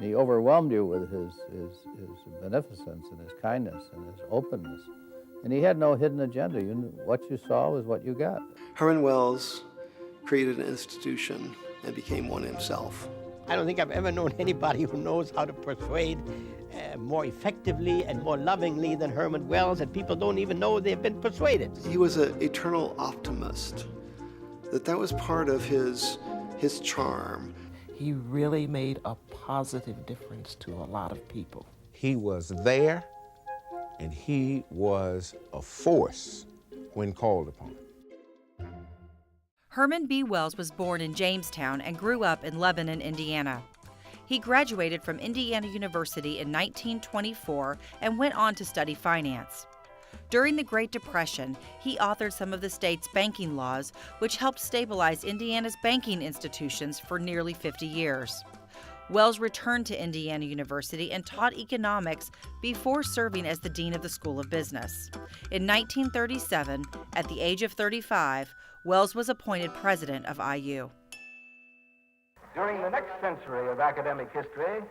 He overwhelmed you with his beneficence and his kindness and his openness. And he had no hidden agenda. What you saw was what you got. Herman Wells created an institution and became one himself. I don't think I've ever known anybody who knows how to persuade more effectively and more lovingly than Herman Wells, and people don't even know they've been persuaded. He was an eternal optimist, that was part of his charm. He really made a positive difference to a lot of people. He was there, and he was a force when called upon. Herman B. Wells was born in Jamestown and grew up in Lebanon, Indiana. He graduated from Indiana University in 1924 and went on to study finance. During the Great Depression, he authored some of the state's banking laws, which helped stabilize Indiana's banking institutions for nearly 50 years. Wells returned to Indiana University and taught economics before serving as the dean of the School of Business. In 1937, at the age of 35, Wells was appointed president of IU. During the next century of academic history,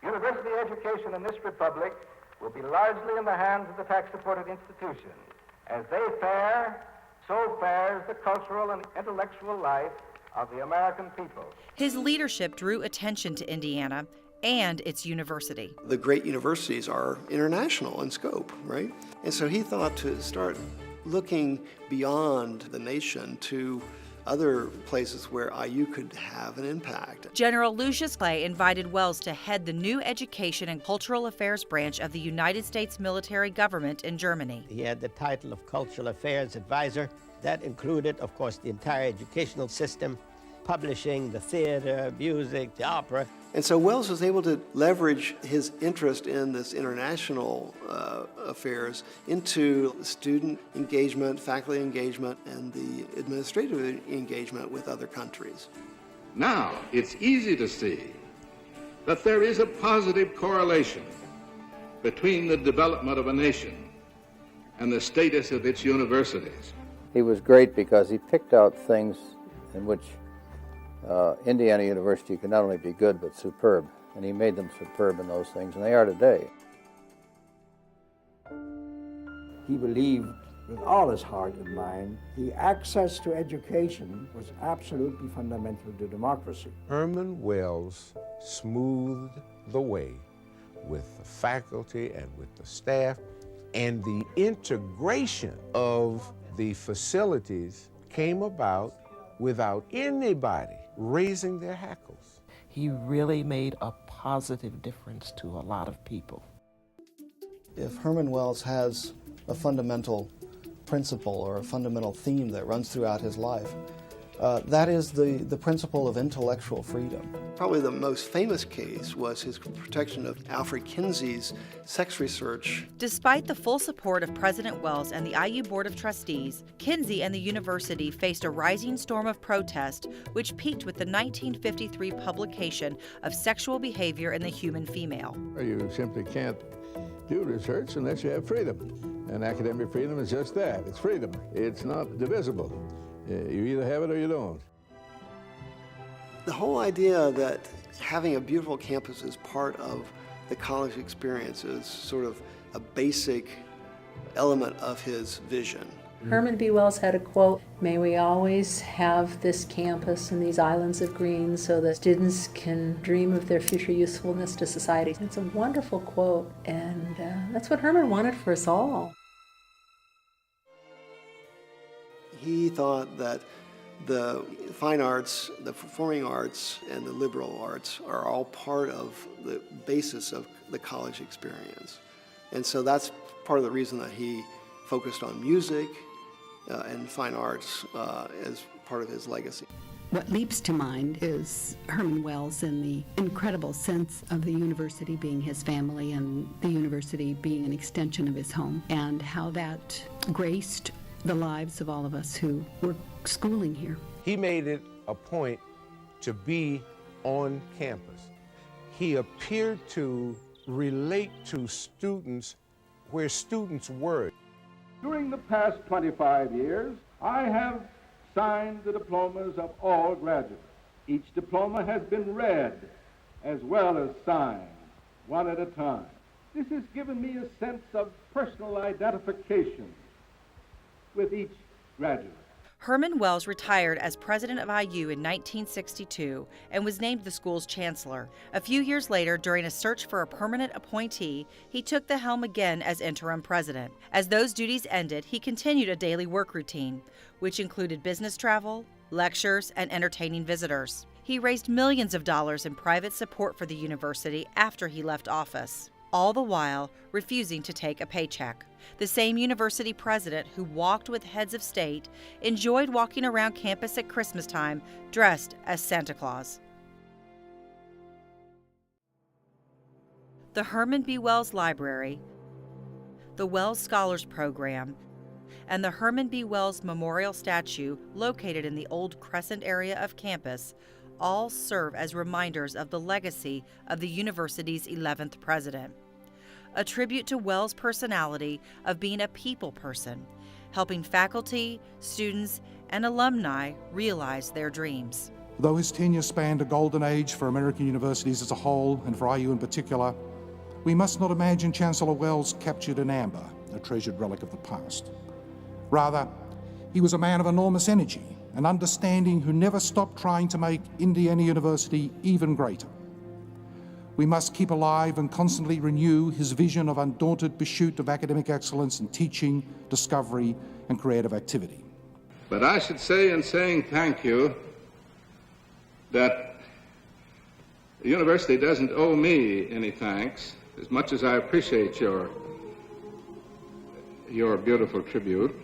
university education in this republic will be largely in the hands of the tax-supported institutions. As they fare, so fares the cultural and intellectual life of the American people. His leadership drew attention to Indiana and its university. The great universities are international in scope, right? And so he thought to start looking beyond the nation to other places where IU could have an impact. General Lucius Clay invited Wells to head the new Education and Cultural Affairs branch of the United States military government in Germany. He had the title of Cultural Affairs Advisor. That included, of course, the entire educational system, publishing, the theater, music, the opera. And so Wells was able to leverage his interest in this international affairs into student engagement, faculty engagement, and the administrative engagement with other countries. Now, it's easy to see that there is a positive correlation between the development of a nation and the status of its universities. He was great because he picked out things in which Indiana University could not only be good, but superb. And he made them superb in those things, and they are today. He believed with all his heart and mind the access to education was absolutely fundamental to democracy. Herman Wells smoothed the way with the faculty and with the staff, and the integration of the facilities came about without anybody raising their hackles. He really made a positive difference to a lot of people. If Herman Wells has a fundamental principle or a fundamental theme that runs throughout his life, that is the principle of intellectual freedom. Probably the most famous case was his protection of Alfred Kinsey's sex research. Despite the full support of President Wells and the IU Board of Trustees, Kinsey and the university faced a rising storm of protest, which peaked with the 1953 publication of Sexual Behavior in the Human Female. You simply can't do research unless you have freedom. And academic freedom is just that. It's freedom. It's not divisible. You either have it or you don't. The whole idea that having a beautiful campus is part of the college experience is sort of a basic element of his vision. Herman B. Wells had a quote, "May we always have this campus and these islands of green so that students can dream of their future usefulness to society." It's a wonderful quote, and that's what Herman wanted for us all. He thought that the fine arts, the performing arts, and the liberal arts are all part of the basis of the college experience. And so that's part of the reason that he focused on music and fine arts as part of his legacy. What leaps to mind is Herman Wells and the incredible sense of the university being his family and the university being an extension of his home, and how that graced the lives of all of us who were schooling here. He made it a point to be on campus. He appeared to relate to students where students were. During the past 25 years, I have signed the diplomas of all graduates. Each diploma has been read as well as signs, one at a time. This has given me a sense of personal identification with each graduate. Herman Wells retired as president of IU in 1962 and was named the school's chancellor. A few years later, during a search for a permanent appointee, he took the helm again as interim president. As those duties ended, he continued a daily work routine, which included business travel, lectures, and entertaining visitors. He raised millions of dollars in private support for the university after he left office, all the while refusing to take a paycheck. The same university president who walked with heads of state enjoyed walking around campus at Christmas time dressed as Santa Claus. The Herman B Wells Library, the Wells Scholars Program, and the Herman B Wells Memorial Statue located in the old Crescent area of campus all serve as reminders of the legacy of the university's 11th president. A tribute to Wells' personality of being a people person, helping faculty, students, and alumni realize their dreams. Though his tenure spanned a golden age for American universities as a whole, and for IU in particular, we must not imagine Chancellor Wells captured in amber, a treasured relic of the past. Rather, he was a man of enormous energy and understanding who never stopped trying to make Indiana University even greater. We must keep alive and constantly renew his vision of undaunted pursuit of academic excellence in teaching, discovery, and creative activity. But I should say in saying thank you that the university doesn't owe me any thanks, as much as I appreciate your beautiful tribute.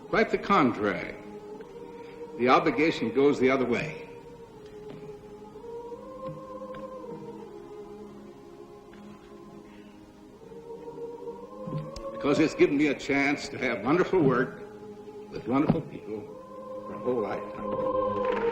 Quite the contrary. The obligation goes the other way. Because it's given me a chance to have wonderful work with wonderful people for a whole lifetime.